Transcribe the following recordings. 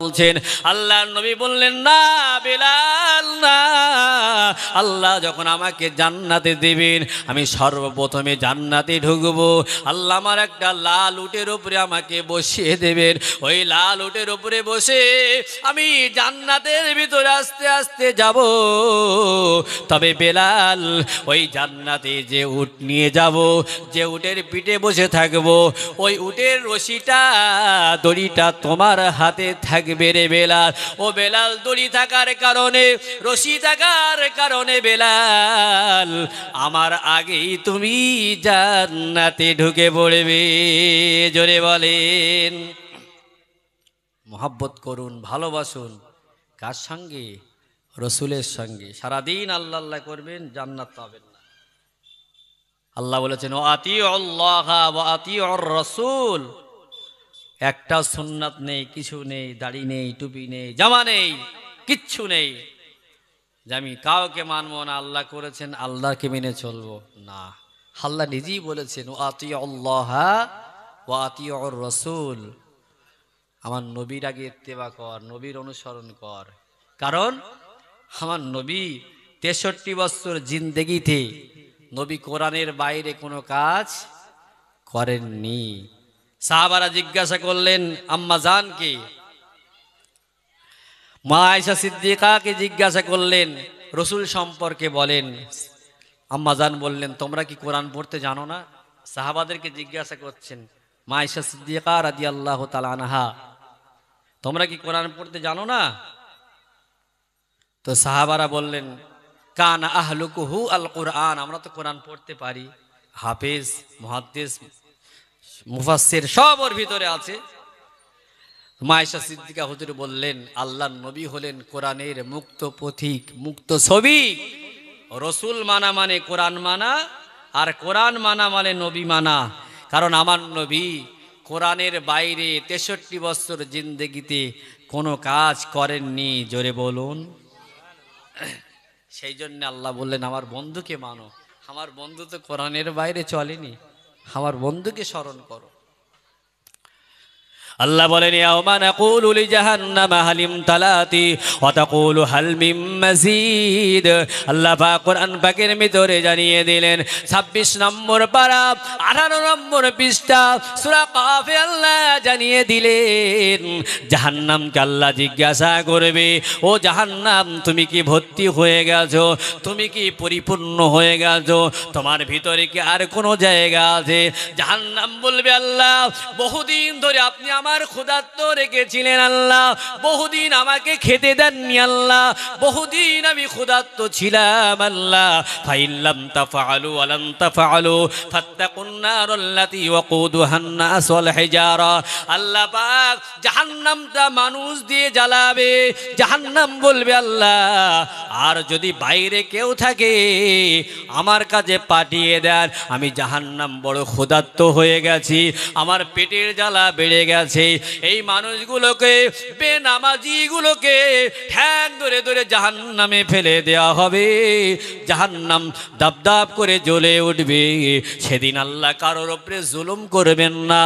বলছেন আল্লাহর নবী বললেন না বেলাল না, আল্লাহ যখন আমাকে জান্নাতে দেবেন আমি সর্বপ্রথমে জান্নাতে ঢুকবো। আল্লাহ আমার একটা লাল উটের উপরে আমাকে বসিয়ে দেবেন, ওই লাল উটের উপরে বসে আমি জান্নাতের ভিতরে আস্তে আস্তে যাব। তবে বেলাল ওই জান্নাতে যে উট নিয়ে যাব, যে উটের পিঠে বসে থাকবো, ওই উটের রশিটা দড়িটা তোমার হাতে থাকবে রে বেলাল। ও বেলাল, দড়ি থাকার কারণে, রশি থাকার কারণে বেলাল আমার আগেই তুমি জান্নাতে ঢুকে পড়বে। জোরে বলেন। মোহাব্বত করুন, ভালোবাসুন। কার সঙ্গে? রসুলের সঙ্গে। সারাদিন আল্লাহ আল্লাহ করবেন, জান্নাত পাবেন না। আল্লাহ বলেছেন ও আতিউল্লাহ ওয়া আতিউর রাসূল। একটা সুন্নাত নেই, কিছু নেই, দাড়ি নেই, টুপি নেই, জামা নেই, কিচ্ছু নেই যে আমি কাউকে মানবো না। আল্লাহ করেছেন, আল্লাহকে মেনে চলবো না। আল্লাহ নিজেই বলেছেন ও আতিউল্লাহ ওয়া আতিউর রাসূল। আমার নবীর আগে ইত্তেবা কর, নবীর অনুসরণ কর। কারণ আমার নবী 63 বছর জিন্দেগিতে নবী কোরআনের বাইরে কোনো কাজ করেননি। সাহাবারা জিজ্ঞাসা করলেন আম্মা জানকে, মা আয়েশা সিদ্দিকাকে জিজ্ঞাসা করলেন রসুল সম্পর্কে বলেন। আম্মা জান বললেন তোমরা কি কোরআন পড়তে জানো না? সাহাবাদেরকে জিজ্ঞাসা করছেন মা আয়েশা সিদ্দিকা রাদিয়াল্লাহু তাআলা আনহা, তোমরা কি কোরআন পড়তে জানো না? তো সাহাবারা বললেন কানা আহলুকুহু আল কোরআন, আমরা তো কোরআন পড়তে পারি। হাফেজ, মুহাদ্দিস, মুফাসসির সব ওর ভিতরে আছে। মা আয়েশা সিদ্দিকা হুজুর বললেন আল্লাহর নবী হলেন কোরআনের মুক্ত পথিক, মুক্ত ছবি। রসুল মানা মানে কোরআন মানা, আর কোরআন মানা মানে নবী মানা। কারণ আমার নবী কোরআনের বাইরে 63 বছর জিন্দেগিতে কোনো কাজ করেননি। জোরে বলুন। সেই জন্য আল্লাহ বললেন আমার বন্ধুকে মানো। আমার বন্ধু তো কোরআনের বাইরে চলেনি, আমার বন্ধুকে স্মরণ করো। আল্লাহ বলেন ইয়াউমা নাকুলু লিজাহান্নামা হাল ইমতালাতি ওয়া তাকুলু হাল মিন মাজিদ। আল্লাহ পাক কোরআন পাকের ভিতরে জানিয়ে দিলেন 26 নম্বর পারা 18 নম্বর পৃষ্ঠা সূরা কাফে আল্লাহ জানিয়ে দিলেন জাহান্নামকে আল্লাহ জিজ্ঞাসা করবে ও জাহান্নাম তুমি কি ভর্তি হয়ে গেছো? তুমি কি পরিপূর্ণ হয়ে গেছো? তোমার ভিতরে কি আর কোনো জায়গা আছে? জাহান্নাম বলবে আল্লাহ বহুদিন ধরে আপনি আমার ক্ষুধার্ত রেখেছিলেন আল্লাহ, বহুদিন আমাকে খেতে দেননি আল্লাহ, বহুদিন আমি ক্ষুধার্ত ছিলাম আল্লাহ। ফাইল্লাম তাফআলু ওয়া লাম তাফআলু ফাত্তাকুন নারাল্লাতী ওয়াকুদুহান নাস ওয়াল হিজারা। আল্লাহ পাক জাহান্নামটা মানুষ দিয়ে জ্বালাবে। জাহান্নাম বলবে আল্লাহ আর যদি বাইরে কেউ থাকে আমার কাছে পাঠিয়ে দেন, আমি জাহান্নাম বড় ক্ষুধার্ত হয়ে গেছি, আমার পেটের জ্বালা বেড়ে গেছে। এই মানুষগুলোকে, বেনামাজিগুলোকে ঠ্যাং ধরে ধরে জাহান্নামে ফেলে দেওয়া হবে। জাহান্নাম দাবদাব করে জ্বলে উঠবে। সেদিন আল্লাহ কারোর উপরে জুলুম করবেন না,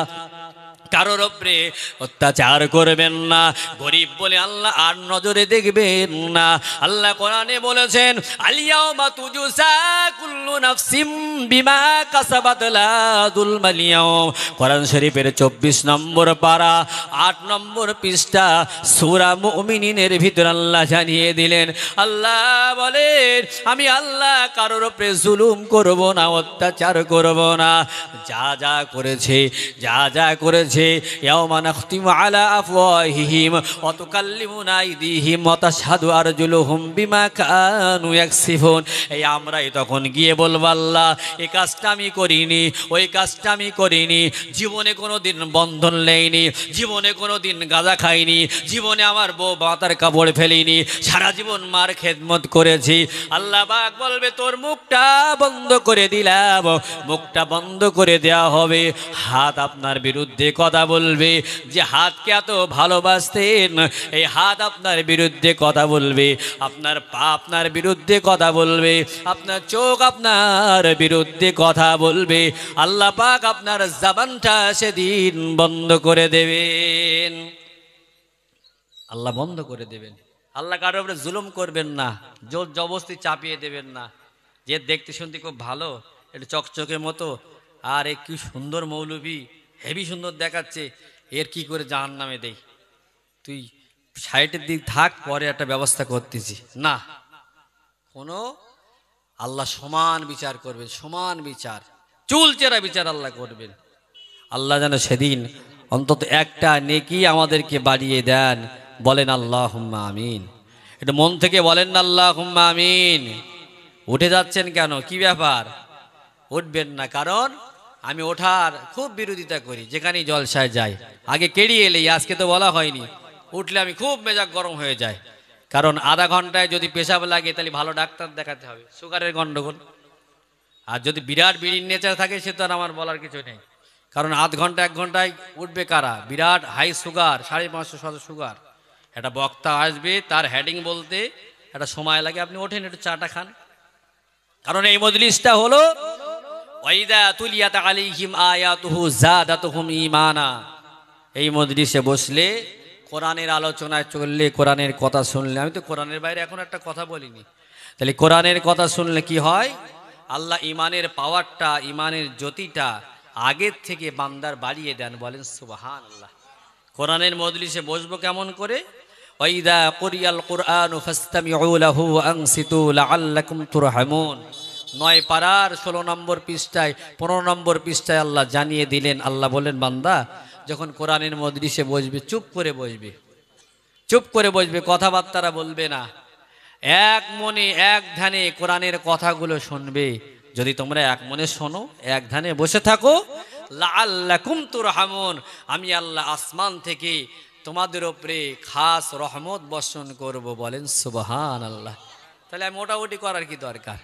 কারোর উপরে অত্যাচার করবেন না। গরিব বলে আল্লাহ আর নজরে দেখবেন না। আল্লাহ কোরআনে বলেছেন আলিয়াউমা তুজুসা কুল্লু নাফসিম বিমা কাসাবাত লা যুলমা আলিয়াউম। কোরআন শরীফের 24 নম্বর পারা 8 নম্বর পৃষ্ঠা সূরা মুমিনিনের ভিতর আল্লাহ জানিয়ে দিলেন। আল্লাহ বলেন আমি আল্লাহ কারোর উপরে জুলুম করব না, অত্যাচার করব না। যা যা করেছে, যা যা করেছে ইয়াউমা নাখতিমু আলা আফওয়াহিহিম ওয়া তুকাল্লিমুনা আইদিহিম ওয়া তাশহাদু আরজুলুহুম বিমা কানু ইয়াকসিবুন। এই আমরাই তখন গিয়ে বলবো আল্লাহ এই কাজটা আমি করিনি, ওই কাজটা আমি করিনি, জীবনে কোনো দিন বন্ধন নেইনি, জীবনে কোনো দিন গাঁজা খাইনি, জীবনে আমার বউ মাথার কাপড় ফেলিনি, সারা জীবন মার খেদমত করেছি। আল্লাহ পাক বলবে তোর মুখটা বন্ধ করে দিলাম। মুখটা বন্ধ করে দেওয়া হবে। হাত আপনার বিরুদ্ধে কথা বলবে। যে হাতকে এত ভালোবাসতেন এই হাত আপনার বিরুদ্ধে কথা বলবে, আপনার পা আপনার বিরুদ্ধে কথা বলবে, আপনার চোখ আপনার বিরুদ্ধে কথা বলবে। আল্লাহ পাক আপনার জবানটা সেদিন বন্ধ করে দেবেন। আল্লাহ বন্ধ করে দেবেন। আল্লাহ কারোর উপরে জুলুম করবেন না, জোর জবরদস্তি চাপিয়ে দেবেন না। যে দেখতে শুনতে খুব ভালো, একটু চকচকে মতো, আর এ কি সুন্দর মৌলবী, হেভি সুন্দর দেখাচ্ছে, এর কি করে জাহান্নামে দেই, তুই সাইডের দিক থাক, পরে একটা ব্যবস্থা করতেছি না। কোনো আল্লাহ সমান বিচার করবেন, সমান বিচার, চুলচেরা বিচার আল্লাহ করবেন। আল্লাহ যেন সেদিন অন্তত একটা নেকি আমাদেরকে বাড়িয়ে দেন। বলেন আল্লাহুম্মা আমিন। এটা মন থেকে বলেন না আল্লাহুম্মা আমিন। উঠে যাচ্ছেন কেন, কি ব্যাপার? উঠবেন না, কারণ আমি ওঠার খুব বিরোধিতা করি। যেখানেই জলসায় যাই আগে কেড়িয়ে এলেই, আজকে তো বলা হয়নি, উঠলে আমি খুব মেজাজ গরম হয়ে যায়। কারণ আধা ঘন্টায় যদি পেশাব লাগে তাহলে ভালো ডাক্তার দেখাতে হবে, সুগারের গন্ডগোল। আর যদি বিরাট বিড়ির নেচার থাকে সে তো আর আমার বলার কিছু নেই। কারণ আধ ঘন্টা 1 ঘন্টায় উঠবে কারা? বিরাট হাই সুগার, 550 সুগার। একটা বক্তা আসবে, তার হেডিং বলতে একটা সময় লাগে, আপনি ওঠেন একটু চাটা খান। কারণ এই মজলিসটা হলো ওয়াইদা তুলিয়াত আলাইহিম আয়াতুহু যাদাতুহুম ঈমানা। এই মজলিসে বসলে, কোরআনের আলোচনায় চললে, কোরআনের কথা শুনলে, আমি তো কোরআনের বাইরে এখন একটা কথা বলিনি, তাহলে কোরআনের কথা শুনলে কি হয়? আল্লাহ ইমানের পাওয়ারটা, ইমানের জ্যোতিটা আগের থেকে বান্দার বাড়িয়ে দেন। বলেন সুবহানাল্লাহ। কোরআনের মজলিসে বসবো কেমন করে? ওয়াইদা কুরিয়াল কুরআনু ফাসতামিউ লাহু ওয়া আনসিতু লাআল্লাকুম তুরহামুন। 9 পারার 16 নম্বর পৃষ্ঠায়, 15 নম্বর পৃষ্ঠায় আল্লাহ জানিয়ে দিলেন। আল্লাহ বলেন, বান্দা যখন কোরআনের মজলিসে বসবে, চুপ করে বসবে, চুপ করে বসবে, কথাবার্তারা বলবে না, এক মনে এক ধ্যানে কোরআনের কথাগুলো শুনবে। যদি তোমরা এক মনে শোনো, এক ধ্যানে বসে থাকো, লাআল্লাকুম তুরহামুন, আমি আল্লাহ আসমান থেকে তোমাদের উপরে খাস রহমত বর্ষণ করব। বলেন সুবহানাল্লাহ। তাহলে আমি ওটাউটি করার কি দরকার?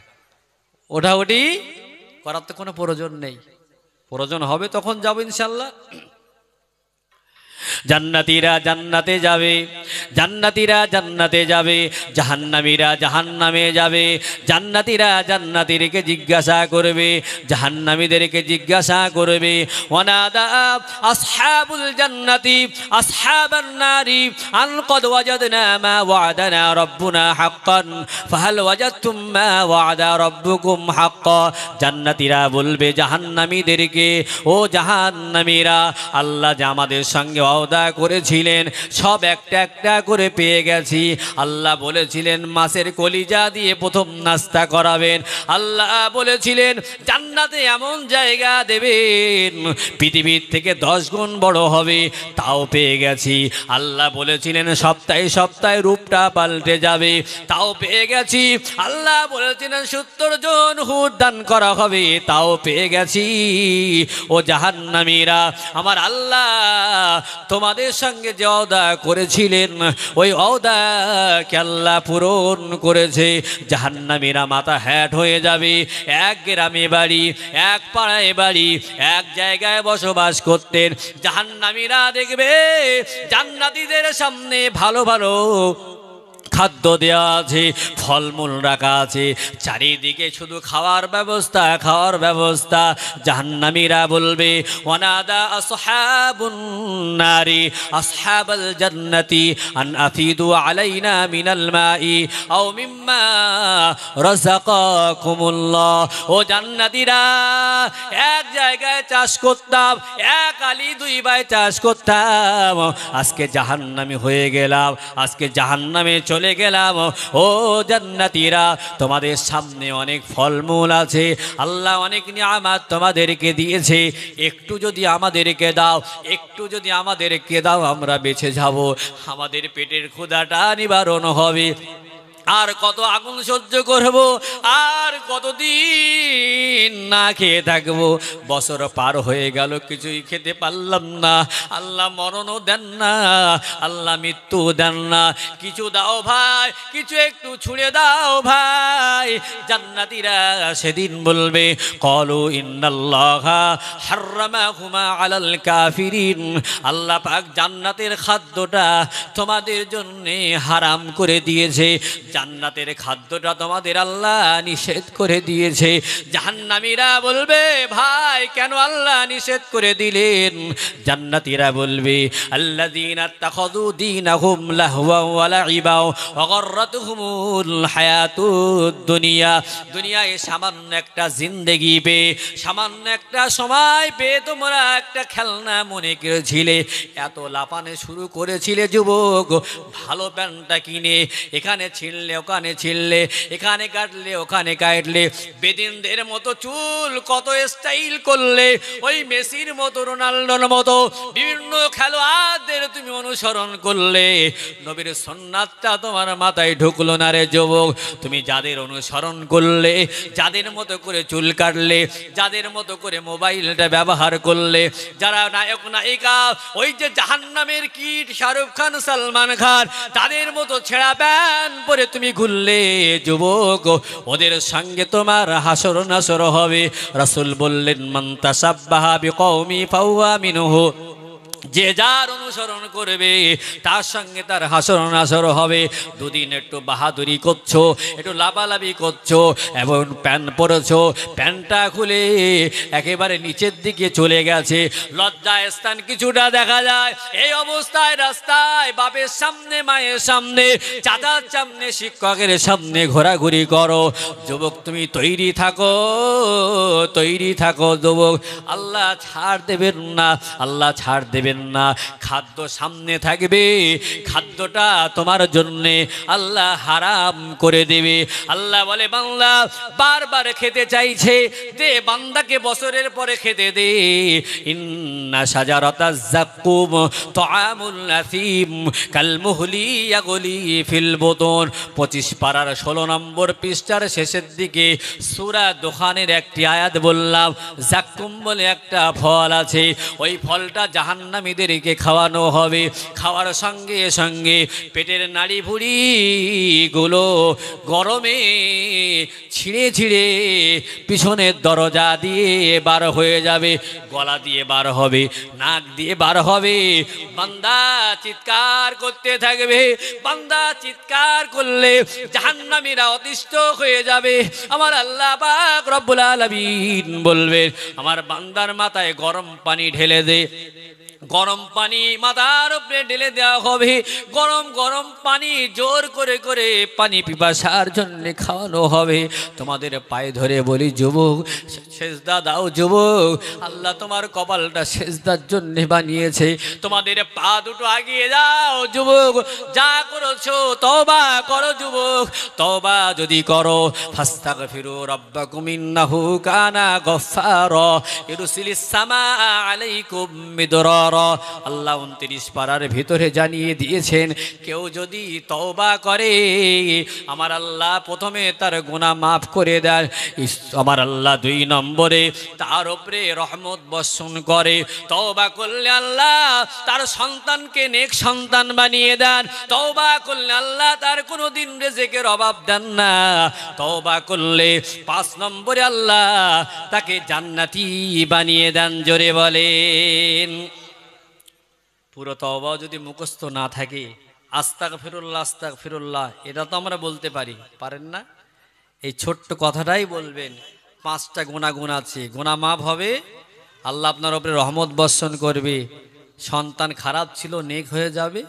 ওটাউটি করার তো কোনো প্রয়োজন নেই। প্রয়োজন হবে তখন যাবো ইনশাল্লাহ। জান্নাতীরা জান্নাতে যাবে, জান্নাতীরা জান্নাতে যাবে, জাহান্নামীরা জাহান্নামে যাবে। জান্নাতীরা জান্নাতীদেরকে জিজ্ঞাসা করবে, জাহান্নামীদেরকে জিজ্ঞাসা করবে। ওয়ানাদা আসহাবুল জান্নাতি আসহাবান নারি আন ক্বাদ ওয়াজাদনা মা ওয়া'দানা রাব্বুনা হাক্কান ফাহাল ওয়াজাদতুম মা ওয়া'দা রাব্বুকুম হাক্কা। জান্নাতীরা বলবে জাহান্নামীদেরকে, ও জাহান্নামীরা, আল্লাহ যে আমাদের সঙ্গে ওয়াদা করেছিলেন সব একটা একটা করে পেয়ে গেছি। আল্লাহ বলেছিলেন মাছের কলিজা দিয়ে প্রথম নাস্তা করাবেন। আল্লাহ বলেছিলেন জান্নাতে এমন জায়গা দেবেন পৃথিবীর থেকে 10 গুণ বড় হবে, তাও পেয়ে গেছি। আল্লাহ বলেছিলেন সপ্তাহে সপ্তাহে রূপটা পাল্টে যাবে, তাও পেয়ে গেছি। আল্লাহ বলেছিলেন 70 জন হুর দান করা হবে, তাও পেয়ে গেছি। ও জাহান্নামীরা, আমার আল্লাহ তোমাদের সঙ্গে যে ওয়াদা করেছিলেন ওই ওয়াদাকে আল্লাহ পূরণ করেছে। জাহান্নামীরা মাথা হ্যাট হয়ে যাবে। এক গ্রামে বাড়ি, এক পাড়ায় বাড়ি, এক জায়গায় বসবাস করতেন। জাহান্নামীরা দেখবে জান্নাতীদের সামনে ভালো ভালো খাদ্য দেওয়া আছে, ফলমূল রাখা আছে, চারিদিকে শুধু খাওয়ার ব্যবস্থা, খাওয়ার ব্যবস্থা। জাহান্নামীরা বলবে ওয়ানাদা আসহাবুন নারি আসহাবাল জান্নাতি আন আফিদু আলাইনা মিনাল মাই আও মিম্মা রাযাকাকুমুল্লাহ। ও জান্নাতীরা, এক জায়গায় চাষ করতাম, এক আলি 2 ভাই চাষ করতাম, আজকে জাহান্নামী হয়ে গেলাম, আজকে জাহান্নামে চলে গেলাম। ও জান্নাতীরা, তোমাদের সামনে অনেক ফলমূল আছে, আল্লাহ অনেক নিয়ামত তোমাদেরকে দিয়েছে, একটু যদি আমাদেরকে দাও, একটু যদি আমাদেরকে দাও, আমরা বেঁচে যাব, আমাদের পেটের ক্ষুধাটা নিবারণ হবে। আর কত আগুন সহ্য করব, আর কতদিন না খেয়ে থাকবো? বছর পার হয়ে গেল, কিছুই খেতে পারলাম না। আল্লাহ মরণও দেন না, আল্লাহ মৃত্যু দেন না। কিছু দাও ভাই, কিছু একটু ছুঁড়ে দাও ভাই। জান্নাতীরা সেদিন বলবে ক্বালু ইন্নাল্লাহা হাররামাহুমা আলাল কাফিরিন। আল্লাহ পাক জান্নাতের খাদ্যটা তোমাদের জন্য হারাম করে দিয়েছে। জান্নাতের খাদ্যটা তোমাদের আল্লাহ নিষেধ করে দিয়েছে। জাহান্নামীরা বলবে ভাই কেন আল্লাহ নিষেধ করে দিলেন? জান্নাতীরা বলবে আল্লাযীনা ইত্তাখাযু দীনাহুম লাহওয়া ওয়া লাইবা ওয়া গাররাতুহুমুল হায়াতুদ দুনিয়া। দুনিয়ায় সামান্য একটা জিন্দেগি পেয়ে, সামান্য একটা সময় পেয়ে তোমরা একটা খেলনা মনে করেছিলে, এত লাপানে শুরু করেছিলে যুবক, ভালো প্যান্টটা কিনে এখানে ছিঁড়লে ওখানে ছিঁড়লে, এখানে কাটলে ওখানে কাটলে, বেদিনদের মতো চুল কত স্টাইল করলে, ওই মেসির মতো রোনাল্ডোর মতো বিভিন্ন খেলোয়াড়দের তুমি অনুসরণ করলে, নবীর সুন্নাতটা তোমার মাথায় ঢুকলো না রে যুবক। তুমি যাদের অনুসরণ করলে, যাদের মতো করে চুল কাটলে, যাদের মতো করে মোবাইলটা ব্যবহার করলে, যারা নায়ক নায়িকা ওই যে জাহান্নামের কীট শাহরুখ খান সালমান খান তাদের মতো ছেঁড়া প্যান্ট পরে তুমি ঘুরলে যুবক, ওদের সঙ্গে তোমার হাসর নাসর হবে। রাসূল বললেন মান তাসাব্বাহা বিকওমি ফাহুয়া মিনহু, যে যার অনুসরণ করবে তার সঙ্গে তার হাসর নাসর হবে। দুদিন একটু বাহাদুরি করছো, একটু লাফালাফি করছো, এবং প্যান্ট পরেছো, প্যান্টটা খুলে একেবারে নিচের দিকে চলে গেছে, লজ্জায় স্থান কিছুটা দেখা যায়। এই অবস্থায় রাস্তায় বাপের সামনে, মায়ের সামনে, চাচার সামনে, শিক্ষকের সামনে ঘোরাঘুরি করো যুবক, তুমি তৈরি থাকো, তৈরি থাকো যুবক। আল্লাহ ছাড় দেবেন না, আল্লাহ ছাড় দেবেন না। খাদ্য সামনে থাকবে, খাদ্যটা তোমার জন্যে আল্লাহ হারাম করে দেবে। আল্লাহ বলে বান্দা বারবার খেতে চাইছে, দে বান্দাকে বছরের পরে খেতে দে। ইন্না শাজারাতাজ যাক্কুম তুআমুল আসীম কালমুহলি ইয়াগলি ফিল বুতুন। 25 পারার 16 নম্বর পৃষ্ঠার শেষের দিকে সূরা দুখানের একটি আয়াত বললাম। যাক্কুম বলে একটা ফল আছে, ওই ফলটা জাহান্নামীদেরকে খাওয়ানো হবে। খাওয়ার সঙ্গে সঙ্গে পেটের নাড়ি ভুড়ি গুলো গরমে ছিঁড়ে ছিঁড়ে পিছনের দরজা দিয়ে বার হয়ে যাবে, গলা দিয়ে বার হবে, নাক দিয়ে বার হবে। বান্দা চিৎকার করতে থাকবে, বান্দা চিৎকার করলে জাহান্নামীরা অতিষ্ঠ হয়ে যাবে। আমার আল্লাহ পাক রব্বুল আলামিন বলবেন আমার বান্দার মাথায় গরম পানি ঢেলে দে। গরম পানি মাথার উপরে ঢেলে দেওয়া হবে। গরম গরম পানি জোর করে করে পানি পিপাসার জন্য খাওয়ানো হবে। তোমাদের পায়ে ধরে বলি যুবক, সেজদা দাও যুবক। আল্লাহ তোমার কপালটা সেজদার জন্য বানিয়েছে। তোমাদের পা দুটো আগিয়ে যাও যুবক, যা করেছো তওবা করো যুবক। তওবা যদি করো, ফাস্তাগফিরু রাব্বাকুম ইন্নাহু কানা গফফারা ইরসিলিস সামাআ আলাইকুম মিদরারা। আল্লাহ 29 পারার ভিতরে জানিয়ে দিয়েছেন, কেউ যদি তওবা করে আমার আল্লাহ প্রথমে তার গুনাহ মাফ করে দেন, আমার আল্লাহ 2 নম্বরে তার উপরে রহমত বর্ষণ করে। তওবা করলে আল্লাহ তার সন্তানকে নেক সন্তান বানিয়ে দেন। তওবা করলে আল্লাহ তার কোনোদিন রিজিকের অভাব দেন না। তওবা করলে 5 নম্বরে আল্লাহ তাকে জান্নাতি বানিয়ে দেন। জোরে বলেন। পুরো তওবা যদি মুখস্থ না থাকে, আস্তাগফিরুল্লাহ আস্তাগফিরুল্লাহ এটা তো আমরা বলতে পারেন না। এই ছোট্ট কথাটাই বলবেন, 5টা গুনাহ আছে, গুনাহ মাফ হবে, আল্লাহ আপনার উপরে রহমত বর্ষণ করবে, সন্তান খারাপ ছিল নেক হয়ে যাবে।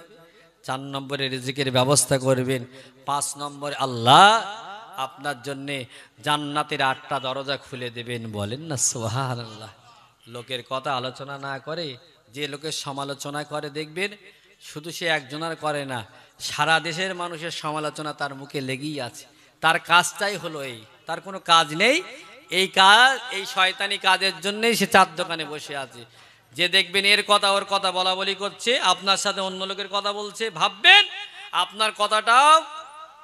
4 নম্বরে রিজিকের ব্যবস্থা করবেন। 5 নম্বরে আল্লাহ আপনার জন্যে জান্নাতের 8টা দরজা খুলে দেবেন। বলেন না সুবহানাল্লাহ। লোকের কথা আলোচনা না করে, যে লোকের সমালোচনা করে দেখবেন শুধু সে একজনের করে না, সারা দেশের মানুষের সমালোচনা তার মুখে লেগেই আছে। তার কাজটাই হলো এই, তার কোনো কাজ নেই, এই কাজ, এই শয়তানি কাজের জন্যই সে 4 দোকানে বসে আছে। যে দেখবেন এর কথা ওর কথা বলা বলি করছে, আপনার সাথে অন্য লোকের কথা বলছে, ভাববেন আপনার কথাটাও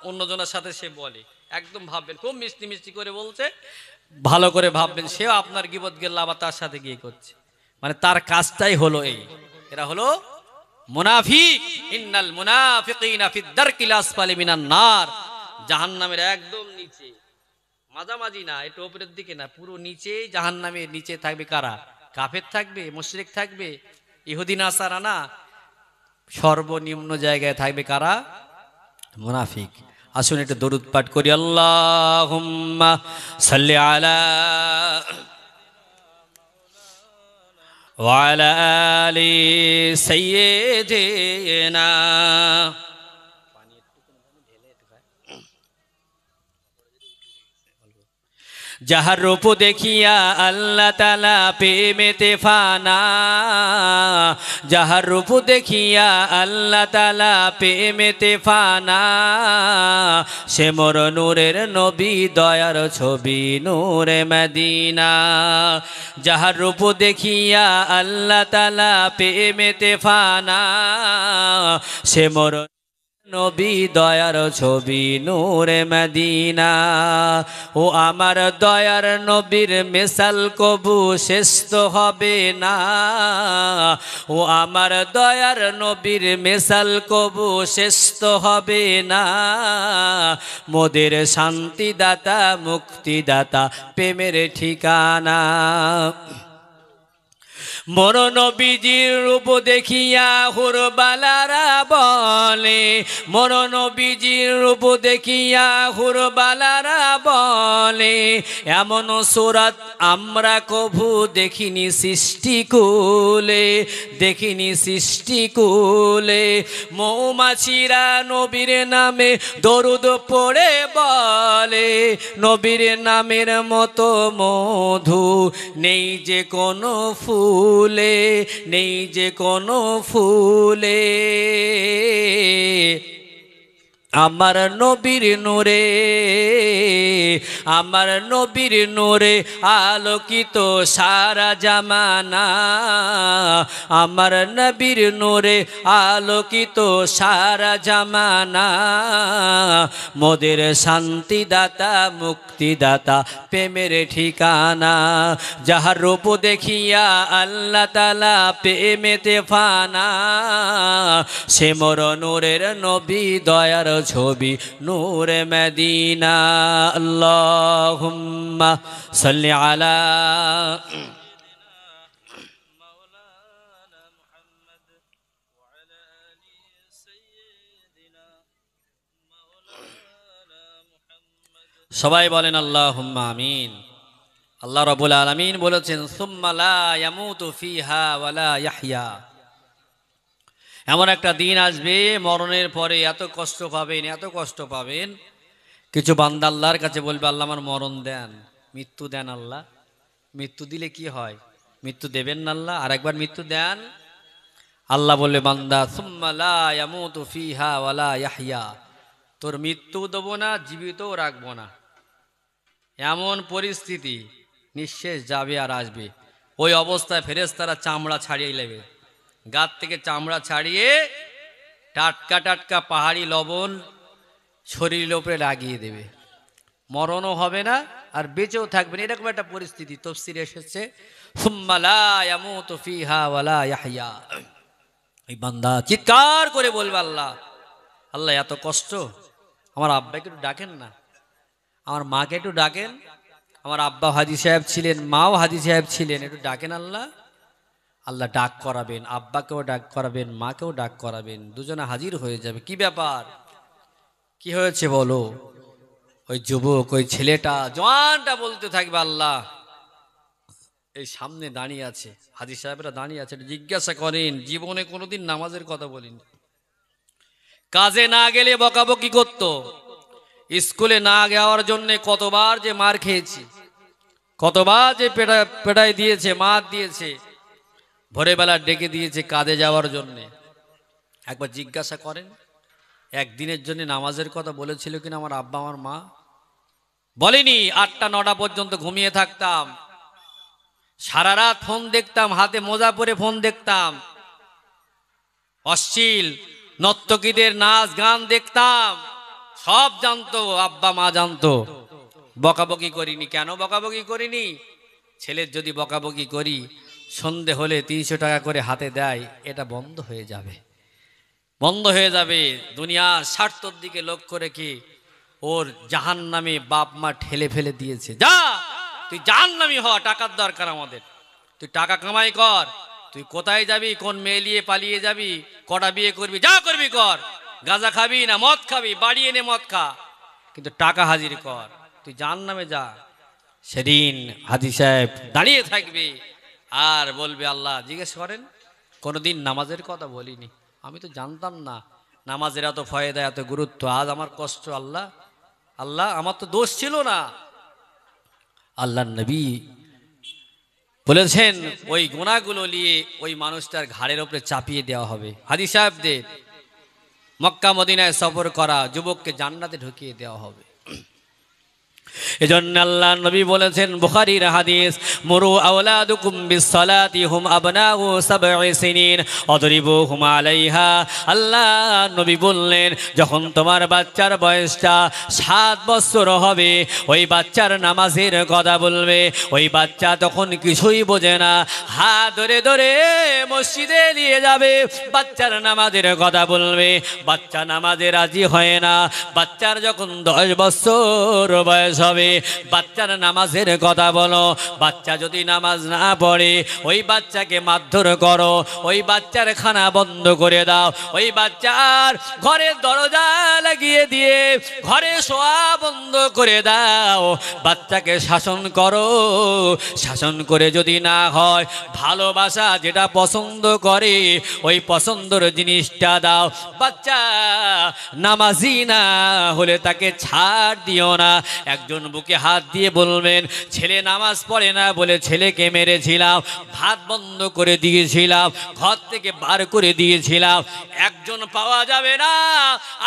অন্যজনের সাথে সে বলে। একদম ভাববেন খুব মিষ্টি মিষ্টি করে বলছে, ভালো করে ভাববেন সেও আপনার গীবত গেল্লা আবার তার সাথে গিয়ে করছে। মানে তার কাজটাই হলো এই। এরা হলো মুনাফিক। ইন্নাল মুনাফিকিনা ফিদ দারকিল আসফালি মিনান নার। জাহান্নামের একদম নিচে, মাঝামাঝি না, একটু উপরের দিকে না, পুরো নিচে জাহান্নামের নিচে থাকবে কারা? কাফের থাকবে, মুশরিক থাকবে, ইহুদি নাসারা না, সর্বনিম্ন জায়গায় থাকবে কারা? মুনাফিক। আসুন একটু দরুদ পাঠ করি। আল্লাহুম্মা সাল্লি আলা ওয়া আলা আলি সাইয়্যিদিনা। যাহার রূপ দেখিয়া আল্লাহ তাআলা প্রেমেতে ফানা, যাহার রূপ দেখিয়া আল্লাহ তাআলা প্রেমেতে ফানা, সে মোর নূরের নবী দয়ার ছবি নূরে মদিনা। যাহার রূপ দেখিয়া আল্লাহ তাআলা প্রেমেতে ফানা, সে মোর নবী দয়ার ছবি নূরে মদিনা। ও আমার দয়ার নবীর মিসাল কবু শেষ হবে না, ও আমার দয়ার নবীর মিসাল কবু শেষ হবে না। মোদের শান্তিদাতা মুক্তিদাতা প্রেমের ঠিকানা। মোর নবীজির রূপ দেখিয়া হুরবালারা বলে, মোর নবীজির রূপ দেখিয়া হুরবালারা বলে, এমন সুরাত আমরা কভু দেখিনি সৃষ্টিকুলে, দেখিনি সৃষ্টিকুলে। মৌমাছিরা নবীর নামে দরুদ পড়ে বলে, নবীর নামের মতো মধু নেই যে কোনো ফুলে, নেই যে কোনো ফুলে। আমার নবীর নূরে, আমার নবীর নূরে আলোকিত সারা জামানা, আমার নবীর নূরে আলোকিত সারা জামানা। মোদের শান্তিদাতা মুক্তিদাতা প্রেমের ঠিকানা। যাহার রূপ দেখিয়া আল্লাহ তাআলা প্রেমেতে ফানা, সে মোর নূরের নবী দয়ার ছবি নূরে মদিনা। আল্লাহুম্মা সাল্লি আলা সবাই বলেন আল্লাহুম্মা আমিন। আল্লাহ রাব্বুল আলামিন বলেছেন সুম্মা লা ইয়ামুতু ফিহা ওয়ালা ইয়াহইয়া। এমন একটা দিন আসবে মরণের পরে এত কষ্ট পাবেন, এত কষ্ট পাবেন, কিছু বান্দা আল্লাহর কাছে বলবে আল্লাহ আমার মরণ দেন, মৃত্যু দেন আল্লাহ। মৃত্যু দিলে কি হয়? মৃত্যু দেবেন না আল্লাহ, আরেকবার মৃত্যু দেন। আল্লাহ বলবে বান্দা সুম্মা লা ইয়ামুতু ফিহা ওয়ালা ইয়াহইয়া, তোর মৃত্যু দেবো না, জীবিতও রাখবো না। এমন পরিস্থিতি, নিঃশেষ যাবে আর আসবে। ওই অবস্থায় ফেরেশতারা চামড়া ছাড়িয়ে নেবে, গাত থেকে চামড়া ছাড়িয়ে টাটকা টাটকা পাহাড়ি লবণ শরীরের উপরে লাগিয়ে দেবে। মরণও হবে না আর বেঁচেও থাকবেন, এরকম একটা পরিস্থিতি তাফসীরে এসেছে সুম্মা লা ইয়ামুতু ফিহা ওয়ালা ইয়াহইয়া। এই বান্দা চিৎকার করে বলবে আল্লাহ, আল্লাহ এত কষ্ট, আমার আব্বাকে একটু ডাকেন না, আমার মাকে একটু ডাকেন। আমার আব্বা হাজী সাহেব ছিলেন, মাও হাজী সাহেব ছিলেন, একটু ডাকেন আল্লাহ। আল্লাহ ডাক করাবেন, আব্বাকেও ডাক করাবেন, মাকেও ডাক করাবেন, দুজনে হাজির হয়ে যাবে। কি ব্যাপার, কি হয়েছে বলো? ওই যুবক, ওই ছেলেটা, জওয়ানটা বলতে থাকবে আল্লাহ এই সামনে দাঁড়িয়ে আছে, হাজী সাহেবরা দাঁড়িয়ে আছে, জিজ্ঞাসা করেন জীবনে কোনোদিন নামাজের কথা বলিনি, কাজে না গেলে বকাবকি করতো, স্কুলে না যাওয়ার জন্য কতবার যে মার খেয়েছি, কতবার যে পেটাই দিয়েছে, মার দিয়েছে, ভোরবেলা ডেকে দিয়েছে কাজে যাওয়ার জন্য। একবার জিজ্ঞাসা করেন একদিনের জন্য নামাজের কথা বলেছিল কিনা আমার আব্বা আমার মা? বলেনি। 8টা 9টা পর্যন্ত ঘুমিয়ে থাকতাম, সারা রাত ফোন দেখতাম, হাতে মোজা পরে ফোন দেখতাম, অশ্লীল নর্তকীদের নাচ গান দেখতাম, সব জানতো, আব্বা মা জানতো। বকাবকি করিনি। কেন বকাবকি করিনি? ছেলের যদি বকাবকি করি, সন্ধে হলে 300 টাকা করে হাতে দেয়, এটা বন্ধ হয়ে যাবে, বন্ধ হয়ে যাবে। দুনিয়ার স্বার্থের দিকে লক্ষ্য রেখে ওর জাহান্নামে বাপ মা ঠেলে ফেলে দিয়েছে। যা তুই জাহান্নামী হ, টাকার দরকার আমাদের, তুই টাকা কামাই কর, তুই কোথায় যাবি, কোন মেয়ে নিয়ে পালিয়ে যাবি, কটা বিয়ে করবি, যা করবি কর, গাঁজা খাবি না মদ খাবি, বাড়ি এনে মদ খা, কিন্তু টাকা হাজির কর, তুই জাহান্নামে যা। সেদিন হাজী সাহেব দাঁড়িয়ে থাকবে আর বলবে, আল্লাহ জিজ্ঞেস করেন, কোনোদিন নামাজের কথা বলিনি, আমি তো জানতাম না নামাজের এত ফয়দা, এত গুরুত্ব। আজ আমার কষ্ট, আল্লাহ আল্লাহ আমার তো দোষ ছিল না। আল্লাহ নবী বলেছেন ওই গুনাহগুলো নিয়ে ওই মানুষটার ঘাড়ের উপরে চাপিয়ে দেওয়া হবে। হাজী সাহেবদের মক্কা মদিনায় সফর করা যুবককে জান্নাতে ঢুকিয়ে দেওয়া হবে। এজন্য আল্লাহ নবী বলেছেন, বুখারীর হাদিস, মুরু আওলাদুকুম বিসসালাতি হুম আবনাউ সাবঈ সিনিন অদরিবুহুম আলাইহা। আল্লাহ নবী বললেন, যখন তোমার বাচ্চার বয়সটা 7 বছর হবে, ওই বাচ্চার নামাজের কথা বলবে। ওই বাচ্চা তখন কিছুই বোঝে না, হাত ধরে ধরে মসজিদে নিয়ে যাবে, বাচ্চার নামাজের কথা বলবে। বাচ্চা নামাজে রাজি হয় না। বাচ্চার যখন 10 বছর বয়স হবে, বাচ্চার নামাজের কথা বলো। বাচ্চা যদি নামাজ না পড়ে, ওই বাচ্চাকে মারধর করো, ওই বাচ্চার খানা বন্ধ করে দাও, ওই বাচ্চার ঘরের দরজা লাগিয়ে দিয়ে ঘরে শোয়া বন্ধ করে দাও। বাচ্চাকে শাসন করো, শাসন করে যদি না হয়, ভালোবাসা যেটা পছন্দ করে ওই পছন্দের জিনিসটা দাও। বাচ্চা নামাজি না হলে তাকে ছাড় দিও না। একজন বুকে হাত দিয়ে বলবেন, ছেলে নামাজ পড়ে না বলে ছেলেকে মেরেছিলাম, ভাত বন্ধ করে দিয়েছিলাম, ঘর থেকে বার করে দিয়েছিলাম। একজন পাওয়া যাবে না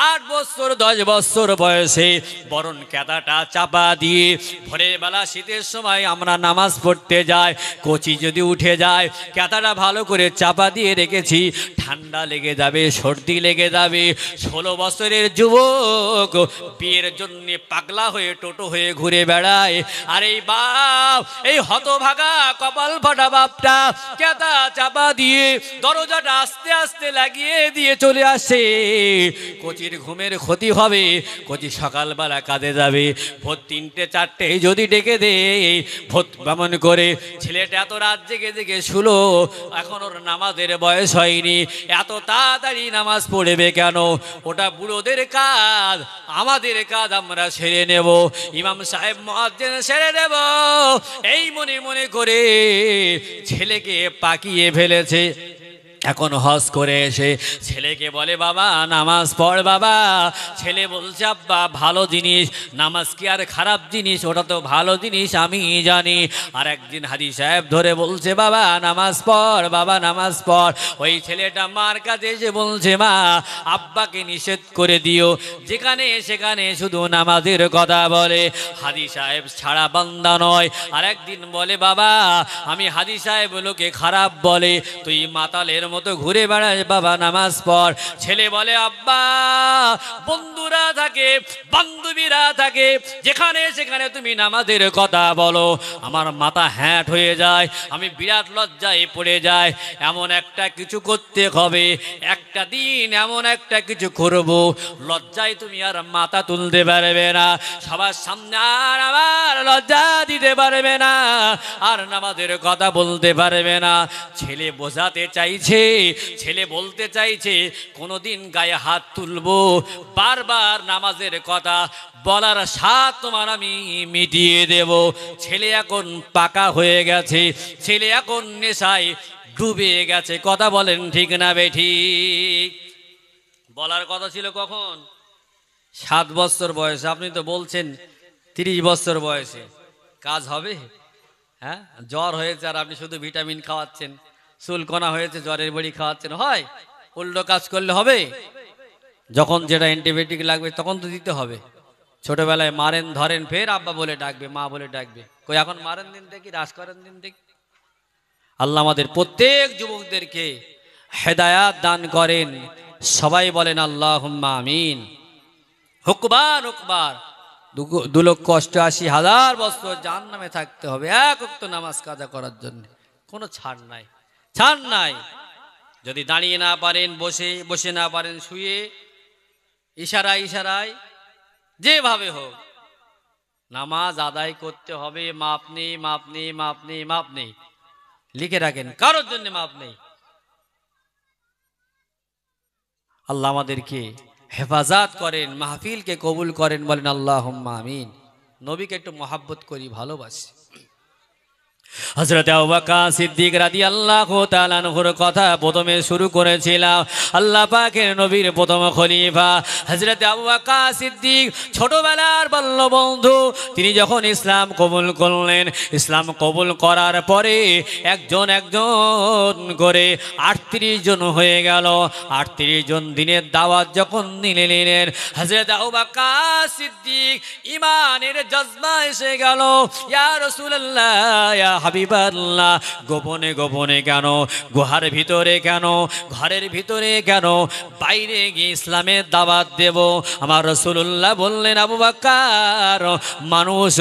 8 বছর 10 বছর বয়সে, বরণ কেদাটা চাপা দিয়ে ভোরের বেলা শীতের সময় আমরা নামাজ পড়তে যাই, কচি যদি উঠে যায়, কেদাটা ভালো করে চাপা দিয়ে রেখেছি, ঠান্ডা লেগে যাবে, সর্দি লেগে যাবে। 16 বছরের যুবক বিয়ের জন্য পাগলা হয়ে টোটো হয়ে ঘুরে বেড়ায়। আর এই বাপ, এই হতভাগা কপাল ফাটা বাপটা কেদা চাপা দিয়ে দরজাটা আস্তে আস্তে লাগিয়ে দিয়ে চলে আসে। কচির ঘুমের ক্ষতি হবে, কচি সকালবেলা কাজে যাবে, ভোর 3টে 4টে যদি ডেকে দে, ভোর বামন করে ছেলেটা এত রাত জেগে জেগে শুলো, এখন ওর নামাজের বয়স হয়নি, এত তাড়াতাড়ি নামাজ পড়বে কেন? ওটা বুড়োদের কাজ, আমাদের কাজ আমরা সেরে নেব, ইমাম সাহেব মুয়াজ্জিন সেরে নেব, এই মনে মনে করে ছেলেকে পাকিয়ে ফেলেছে। এখন হজ করে এসে ছেলেকে বলে, বাবা নামাজ পড় বাবা। ছেলে বলছে, আব্বা ভালো জিনিস, নামাজ কি আর খারাপ জিনিস? ওটা তো ভালো জিনিস, আমি জানি। আর একদিন হাজী সাহেব ধরে বলছে, বাবা নামাজ পড়, বাবা নামাজ পড়। ওই ছেলেটা মার কাছে এসে বলছে, মা আব্বাকে নিষেধ করে দিও, যেখানে সেখানে শুধু নামাজের কথা বলে। হাজী সাহেব ছাড়া বান্দা নয়। আর একদিন বলে, বাবা আমি হাজী সাহেব লোকে খারাপ বলে, তুই মাতালের মতো ঘুরে বেড়াস, বাবা নামাজ পড়। ছেলে বলে, আব্বা বন্ধুরা থাকে, বান্ধবীরা থাকে, যেখানে সেখানে তুমি নামাজের কথা বলো, আমার মাথা হ্যাট হয়ে যায়, আমি বিরাট লজ্জায় পড়ে যাই। এমন একটা কিছু করতে হবে, একটা দিন এমন একটা কিছু করব, লজ্জায় তুমি আর মাথা তুলতে পারবে না, সবার সামনে আর আমার লজ্জা দিতে পারবে না, আর নামাজের কথা বলতে পারবে না। ছেলে বোঝাতে চাইছে, ছেলে বলতে চাইছে, কোনোদিন গায়ে হাত তুলবো, বারবার নামাজের কথা বলার স্বাদ তোমার আমি মিটিয়ে দেব। ছেলে এখন পাকা হয়ে গেছে, ছেলে এখন নেশায় ডুবে গেছে। কথা বলেন ঠিক না বেঠিক? বলার কথা ছিল কখন? 7 বছর বয়সে। আপনি তো বলছেন 30 বছর বয়সে। কাজ হবে? হ্যাঁ, জ্বর হয়েছে আর আপনি শুধু ভিটামিন খাওয়াচ্ছেন, চুলকোনা হয়েছে জ্বরের বড়ি খাওয়াচ্ছেন, হয়? উল্টো কাজ করলে হবে? যখন যেটা অ্যান্টিবায়োটিক লাগবে তখন তো দিতে হবে। ছোটবেলায় মারেন ধরেন, ফের আব্বা বলে ডাকবে, মা বলে ডাকবে, কই এখন মারেন দিন দেখি, রাজ করেন দিন দেখি। আল্লাহ আমাদের প্রত্যেক যুবকদেরকে হেদায়াত দান করেন। সবাই বলেন আল্লাহুম্মা আমিন। হুকবার হুকবার 2,88,000 বছর জাহান্নামে থাকতে হবে এক ওয়াক্ত নামাজ কাজা করার জন্য, কোনো ছাড় নাই, ছাড় নাই। যদি দাঁড়িয়ে না পারেন, বসে বসে না পারেন, শুয়ে, ইশারায় ইশারায়, যেভাবে হোক নামাজ আদায় করতে হবে। মাপ নেই, মাপ নেই, মাপ নেই, মাপ নেই, লিখে রাখেন, কারোর জন্য মাপ নেই। আল্লাহ আমাদেরকে হেফাজত করেন, মাহফিলকে কবুল করেন, বলেন আল্লাহুম্মা আমিন। নবীকে একটু মহাব্বত করি, ভালোবাসি। হযরত আবু বকর সিদ্দিক রাদিয়াল্লাহু তাআলা আনহুর কথা প্রথমে শুরু করেছিলাম। আল্লাহ পাকের নবীর প্রথম খলিফা হযরত আবু বকর সিদ্দিক ছোটবেলার বাল্য বন্ধু। তিনি যখন ইসলাম কবুল করলেন, ইসলাম কবুল করার পরে একজন একজন করে 38 জন হয়ে গেল। 38 জন দিনের দাওয়াত যখন নিলেন, হযরত আবু বকর সিদ্দিক ঈমানের জজবা এসে গেল। ইয়া রাসূলুল্লাহ, ইয়া হাবিবাল্লাহ, গোপনে গোপনে কেন, গুহার ভিতরে কেন, ঘরের ভিতরে কেন, বাইরে গিয়ে ইসলামের দাওয়াত দেব? আমার রাসূলুল্লাহ বললেন, আবু বকর, মানুষ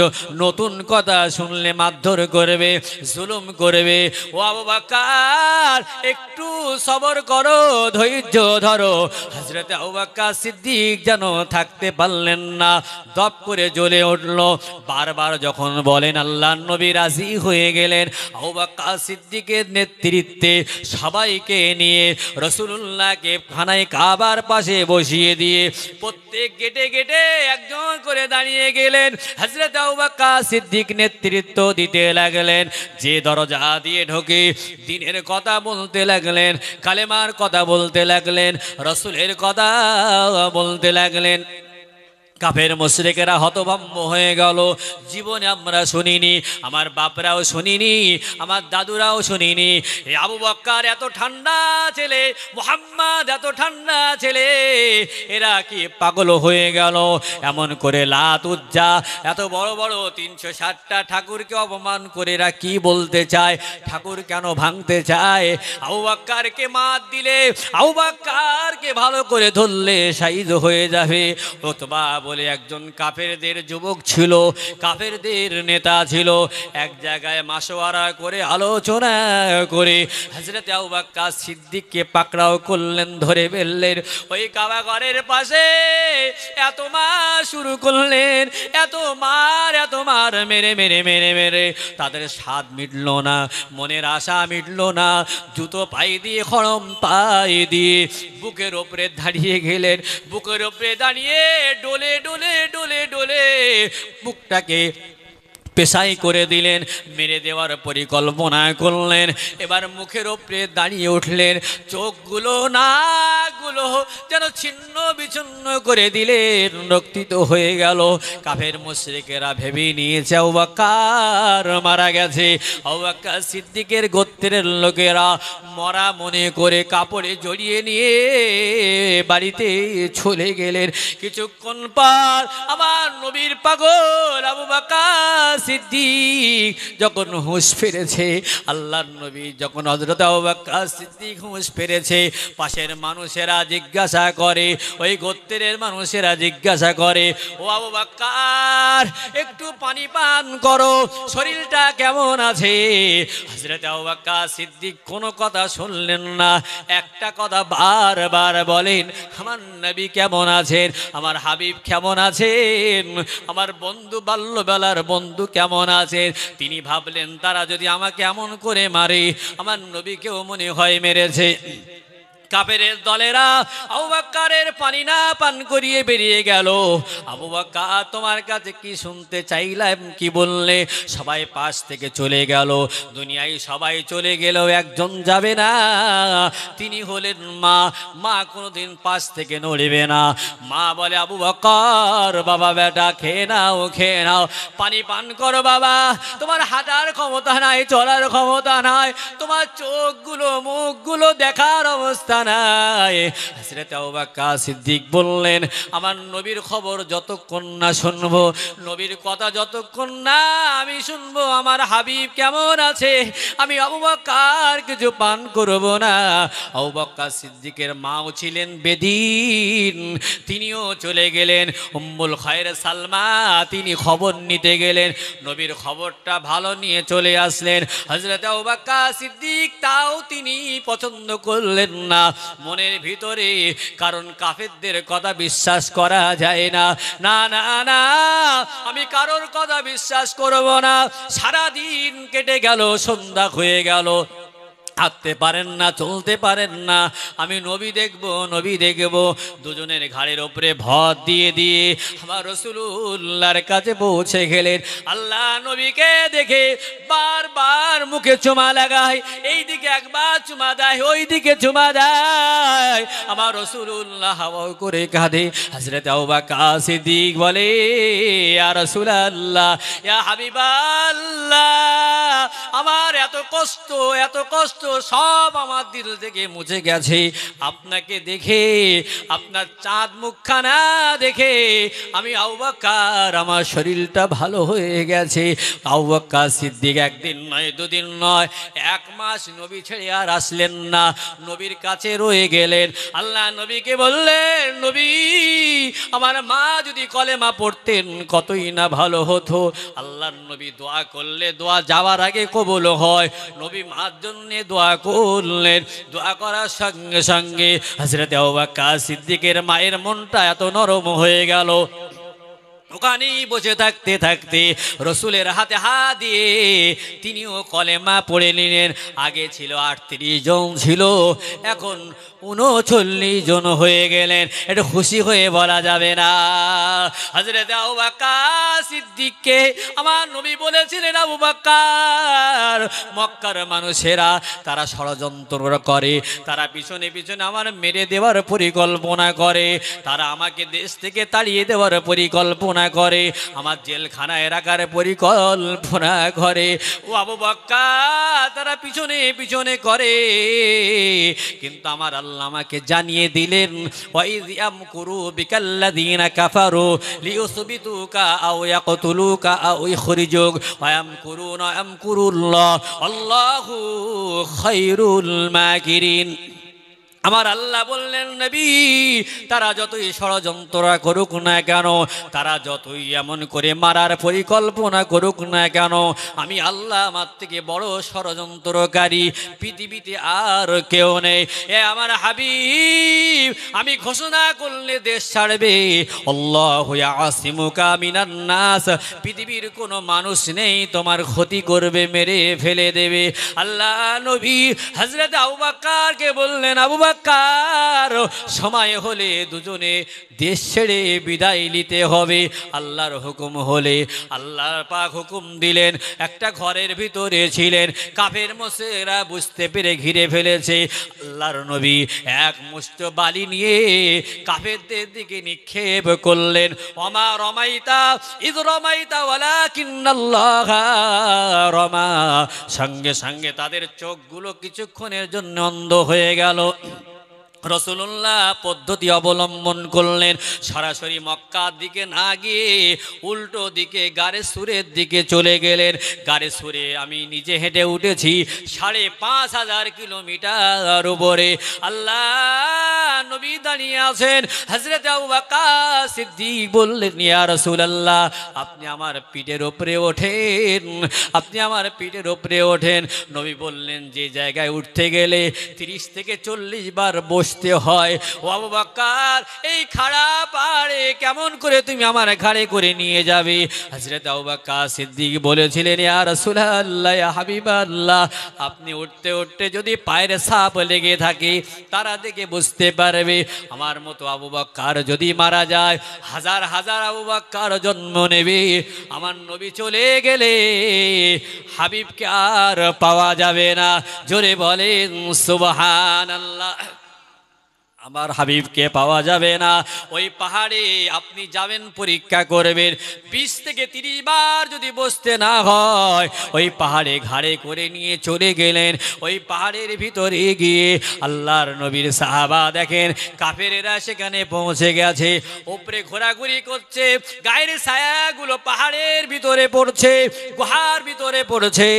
নতুন কথা শুনলে মারধর করবে, জুলুম করবে। ও আবু বকর, একটু সবর করো, ধৈর্য ধরো। হযরত আবু বকর সিদ্দিক যেন থাকতে পারলেন না, দপ করে জ্বলে উঠল। বারবার যখন বলেন, আল্লাহর নবী রাজি হয়ে গেলেন। আবু বকর সিদ্দিকের নেতৃত্বে সবাইকে নিয়ে রাসূলুল্লাহকে খানায় কাবার পাশে বসিয়ে দিয়ে প্রত্যেক গেটে গেটে একজন করে দাঁড়িয়ে গেলেন। হযরত আবু বকর সিদ্দিক নেতৃত্ব দিতে লাগলেন। যে দরজা দিয়ে ঢোকে দ্বীনের কথা বলতে লাগলেন, কালেমার কথা বলতে লাগলেন, রাসূলের কথা বলতে লাগলেন। কাফের মুশরিকেরা হতভম্ব হয়ে গেল। জীবনে আমরা শুনিনি, আমার বাপরাও শুনিনি, আমার দাদুরাও শুনিনি, এই আবু বকর এত ঠান্ডা ছেলে, মুহাম্মদ এত ঠান্ডা ছেলে, এরা কি পাগল হয়ে গেল? এমন করে লাত উজ্জা এত বড় বড় 360টা ঠাকুরকে অপমান করে এরা কি বলতে চায়? ঠাকুর কেন ভাঙতে চায়? আবু বকরকে মার দিলে, আবু বকরকে ভালো করে ধরলে শাহিদ হয়ে যাবে। উতবা বলে একজন কাফেরদের যুবক ছিল, কাফেরদের নেতা ছিল। এক জায়গায় মাশওয়ারা করে আলোচনা করে হযরত আবু বকর সিদ্দিককে পাকড়াও করলেন, ধরে ফেললেন। ওই কাবা ঘরের পাশে এত মার শুরু করলেন, এত মার মেরে মেরে মেরে মেরে তাদের স্বাদ মিটল না, মনের আশা মিটল না। জুতো পাই দিয়ে, খড়ম পাই দিয়ে বুকের ওপরে দাঁড়িয়ে গেলেন। বুকের ওপরে দাঁড়িয়ে ডোলে ডোলে ডোলে ডোলে বুকটাকে পেশাই করে দিলেন, মেরে দেওয়ার পরিকল্পনা করলেন। এবার মুখের ওপরে দাঁড়িয়ে উঠলেন, চোখগুলো নাকগুলো যেন ছিন্ন বিচ্ছিন্ন করে দিলেন, রক্তিত হয়ে গেল। কাফের মুশরিকেরা ভেবে নিয়েছে আবু বকর মারা গেছে। আবু বকর সিদ্দিকের গোত্রের লোকেরা মরা মনে করে কাপড়ে জড়িয়ে নিয়ে বাড়িতে চলে গেলেন। কিছুক্ষণ পর আমার নবীর পাগল আবু বকর সিদ্দিক যখন হুঁশ ফিরেছে, আল্লাহর নবী যখন হযরত আবু বকর সিদ্দিক হুঁশ ফিরেছে, পাশের মানুষেরা জিজ্ঞাসা করে, ওই গোত্রের মানুষেরা জিজ্ঞাসা করে, ও আবু বকর, একটু পানি পান করো, শরীরটা কেমন আছে? হযরত আবু বকর সিদ্দিক কোনো কথা শুনলেন না। একটা কথা বারবার বলেন, আমার নবী কেমন আছেন, আমার হাবিব কেমন আছেন, আমার বন্ধু বাল্যবেলার বন্ধু কেমন আছেন? তিনি ভাবলেন, তারা যদি আমাকে এমন করে মারে, আমার নবীকেও মনে হয় মেরেছে। কাফেরের দলেরা আবু বকরের পানি না পান করিয়ে বেরিয়ে গেল। আবু বকর, তোমার কাছে কি শুনতে চাইলাম, কি বললে? সবাই পাশ থেকে চলে গেল। দুনিয়ায় সবাই চলে গেলেও একজন যাবে না, তিনি হলেন মা। মা কোনোদিন পাশ থেকে নড়বে না। মা বলে, আবু বকর, বাবা বেটা খেয়ে নাও, খেয়ে নাও, পানি পান করো বাবা। তোমার হাঁটার ক্ষমতা নাই, চলার ক্ষমতা নাই, তোমার চোখগুলো মুখগুলো দেখার অবস্থা নাই। হযরত আবু বকর সিদ্দিক বললেন, আমার নবীর খবর যতক্ষণ না শুনবো, নবীর কথা যতক্ষণ না আমি শুনবো, আমার হাবিব কেমন আছে, আমি আবু বকর কিছু পান করব না। আবু বকর সিদ্দিকের মাও ছিলেন বেদিন, তিনিও চলে গেলেন। উম্মুল খায়র সালমা, তিনি খবর নিতে গেলেন। নবীর খবরটা ভালো নিয়ে চলে আসলেন। হযরত আবু বকর সিদ্দিক তাও তিনি পছন্দ করলেন না মনের ভিতরে, কারণ কাফেরদের কথা বিশ্বাস করা যায় না। না না না, আমি কারোর কথা বিশ্বাস করব না। সারা দিন কেটে গেল, সন্ধ্যা হয়ে গেল। হাঁটতে পারেন না, চলতে পারেন না, আমি নবী দেখব, নবী দেখব। দুজনের ঘাড়ের ওপরে ভর দিয়ে দিয়ে আমার রাসূলুল্লাহর কাছে পৌঁছে গেলেন। আল্লাহ নবীকে দেখে বারবার মুখে চুমা লাগায়, এই দিকে একবার চুমা দেয়, ওই দিকে চুমা দেয়। আমার রাসূলুল্লাহ হাওয়া করে কাঁদে। হযরত আবু বকর সিদ্দিক বলে, ইয়া রাসূলুল্লাহ, ইয়া হাবিবাল্লাহ, আমার এত কষ্ট, এত কষ্ট সব আমার দিল থেকে মুছে গেছে। আপনাকে দেখে, আপনার চাঁদ মুখখানা দেখে আমি আবু বকর, আমার শরীরটা ভালো হয়ে গেছে। আবু বকর সিদ্দিক একদিন নয়, দুদিন নয়, 1 মাস নবী ছেড়ে আর আসলেন না, নবীর কাছে রয়ে গেলেন। আল্লাহ নবীকে বললেন, নবী, আমার মা যদি কলেমা পড়তেন কতই না ভালো হতো। আল্লাহর নবী দোয়া করলে দোয়া যাওয়ার আগে কবুল হয়। নবী মার জন্য দোয়া করলেন। দোয়া করার সঙ্গে সঙ্গে হযরত আবু বকর সিদ্দিকের মায়ের মনটা এত নরম হয়ে গেল। ওখানেই বসে থাকতে থাকতে রসুলের হাতে হাত দিয়ে তিনিও কলেমা পড়ে নিলেন। আগে ছিল 38 জন, ছিল এখন 39 জন হয়ে গেলেন। একটু খুশি হয়ে বলা যাবে না? হযরত আবু বকর সিদ্দিককে আমার নবী বলেছিলেন, আবু বকর, মক্কার মানুষেরা তারা ষড়যন্ত্র করে, তারা পিছনে পিছনে আমার মেরে দেওয়ার পরিকল্পনা করে, তারা আমাকে দেশ থেকে তাড়িয়ে দেওয়ার পরিকল্পনা করে, আমার জেলখানায় রাখার পরিকল্পনা করে। ও আবু বকর, তারা পিছনে পিছনে করে, কিন্তু আমার আল্লাহ আমাকে জানিয়ে দিলেন, ওয়াইয ইয়ামকুরু বিকাল্লাযীনা কাফারু লিইউসবিতুকা আও ইয়াকতুলুকা আও ইখরিজুক ওয়া ইয়ামকুরুনা ইয়ামকুরুল্লাহ আল্লাহু খায়রুল মাকিরিন। আমার আল্লাহ বললেন, নবী, তারা যতই ষড়যন্ত্র করুক না কেন, তারা যতই এমন করে মারার পরিকল্পনা করুক না কেন, আমি আল্লাহ আমার থেকে বড় ষড়যন্ত্রকারী পৃথিবীতে আর কেউ নেই। এ আমার হাবিব, আমি ঘোষণা করলে দেশ ছাড়বে, আল্লাহু ইয়াসিমুকা মিনান নাস, পৃথিবীর কোনো মানুষ নেই তোমার ক্ষতি করবে, মেরে ফেলে দেবে। আল্লাহ নবী হযরত আবু বকরকে বললেন, আবু বকর, সময় হলে দুজনে দেশ ছেড়ে বিদায় নিতে হবে। আল্লাহর হুকুম হলে আল্লাহর পাক হুকুম দিলেন। একটা ঘরের ভিতরে ছিলেন, কাফের মুশরিকরা বুঝতে পেরে ঘিরে ফেলেছে। আল্লাহর নবী এক মুষ্ঠ বালি নিয়ে কাফেরদের দিকে নিক্ষেপ করলেন। ওমা রমাইতা ইয রমাইতা ওয়ালাকিন্নাল্লাহ রমা। সঙ্গে সঙ্গে তাদের চোখগুলো কিছুক্ষণের জন্য অন্ধ হয়ে গেল। রাসূলুল্লাহ পদ্ধতি অবলম্বন করলেন, সরাসরি মক্কার দিকে না গিয়ে উল্টো দিকে গারে সুরের দিকে চলে গেলেন। গারে সুরে আমি নিজে হেঁটে উঠেছি 5,500 কিলোমিটার উপরে। আল্লাহ নবী দাঁড়িয়ে আছেন। হযরত আবু বকর সিদ্দিক বললেন, ইয়া রাসূলুল্লাহ, আপনি আমার পিঠের উপরে ওঠেন, আপনি আমার পিঠের উপরে ওঠেন। নবী বললেন, যে জায়গায় উঠতে গেলে 30 থেকে 40 বার বসতে হয়। ও আবু বকর, এই খাড়া পাহাড়ে কেমন করে তুমি আমার ঘাড়ে করে নিয়ে যাবে? হযরত আবু বকর সিদ্দিক বলেছিলেন, ইয়া রাসূলুল্লাহ, ইয়া হাবিবাল্লাহ, আপনি উঠতে উঠতে যদি পায়ের ছাপ লেগে থাকে, তারা দেখে বুঝতে পারবে আমার মতো আবু বকর যদি মারা যায়, হাজার হাজার আবু বকর জন্ম নেবে। আমার নবী চলে গেলে হাবিবকে আর পাওয়া যাবে না। জোরে বলেন সুবহানাল্লাহ। আমার হাবিবকে পাওয়া যাবে না। ওই পাহাড়ে আপনি যাবেন, পরীক্ষা করবেন, 20 থেকে 30 বার যদি বসতে না হয়, ওই পাহাড়ে ঘাড়ে করে নিয়ে চলে গেলেন। ওই পাহাড়ের ভিতরে গিয়ে আল্লাহর নবীর সাহাবা দেখেন কাফেরেরা সেখানে পৌঁছে গেছে, উপরে ঘোরাঘুরি করছে, গায়ের ছায়াগুলো পাহাড়ের ভিতরে পড়ছে, গুহার ভিতরে পড়ছে।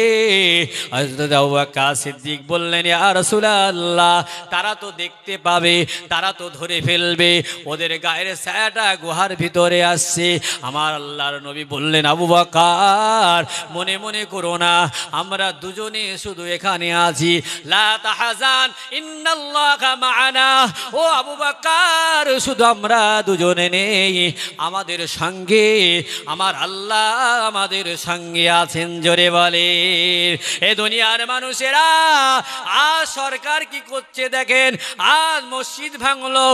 হযরত আবু বকর সিদ্দিক বললেন, ইয়া রাসূলুল্লাহ, তারা তো দেখতে পাবে তারা তো ধরে ফেলবে, ওদের গায়ের ছায়াটা গুহার ভিতরে আসছে। আমার আল্লাহর নবী বললেন, আবু বকর মনে মনে করো না, আমরা দুজনে শুধু এখানে আছি, লা তাহজান ইন্নাল্লাহা মা'ানা। ও আবু বকর, শুধু আমরা দুজনে নেই, আমাদের সঙ্গে আমার আল্লাহ আমাদের সঙ্গে আছেন। জোরে বলে এ দুনিয়ার মানুষেরা, আজ সরকার কি করছে দেখেন, আজ মসজিদ ভাঙলো,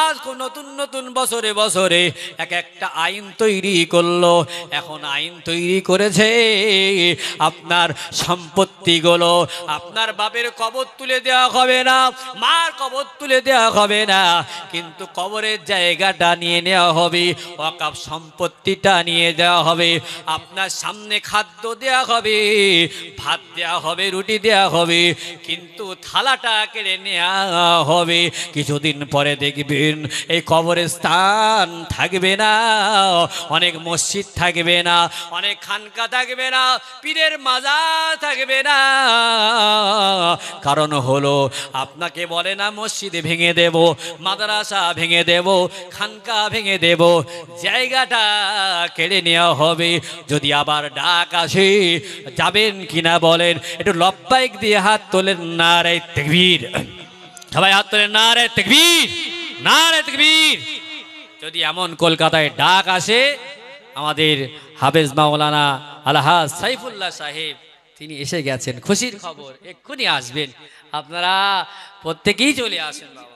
আজ নতুন নতুন বছরে বছরে এক একটা আইন তৈরি করলো। এখন আইন তৈরি করেছে আপনার সম্পত্তিগুলো আপনার বাপের কবর তুলে দেওয়া হবে না, মার কবর তুলে দেওয়া হবে না, কিন্তু কবরের জায়গাটা নিয়ে নেওয়া হবে, ওয়াকফ সম্পত্তিটা নিয়ে দেওয়া হবে, আপনার সামনে খাদ্য দেওয়া হবে, ভাত দেওয়া হবে, রুটি দেওয়া হবে, কিন্তু থালাটা কেড়ে নেওয়া হবে। কিছুদিন পরে দেখবেন এই কবরের স্থান থাকবে না, অনেক মসজিদ থাকবে না, অনেক খানকা থাকবে না, পীরের মাজার থাকবে না। কারণ হলো আপনাকে বলে না মসজিদে ভেঙে দেব, মাদ্রাসা ভেঙে দেব, খানকা ভেঙে দেব, জায়গাটা কেড়ে নেওয়া হবে। যদি আবার ডাক আসে যাবেন কিনা বলেন, একটু লব্বাইক দিয়ে হাত তোলেন, নারে তাকবীর, সবাই হাত তোলেন, নারে তাকবীর, নারে তাকবীর। যদি এমন কলকাতায় ডাক আসে, আমাদের হাফেজ মাওলানা আলহাজ সাইফুল্লাহ সাহেব তিনি এসে গেছেন, খুশির খবর, এক্ষুনি আসবেন, আপনারা প্রত্যেকেই চলে আসেন বাবা।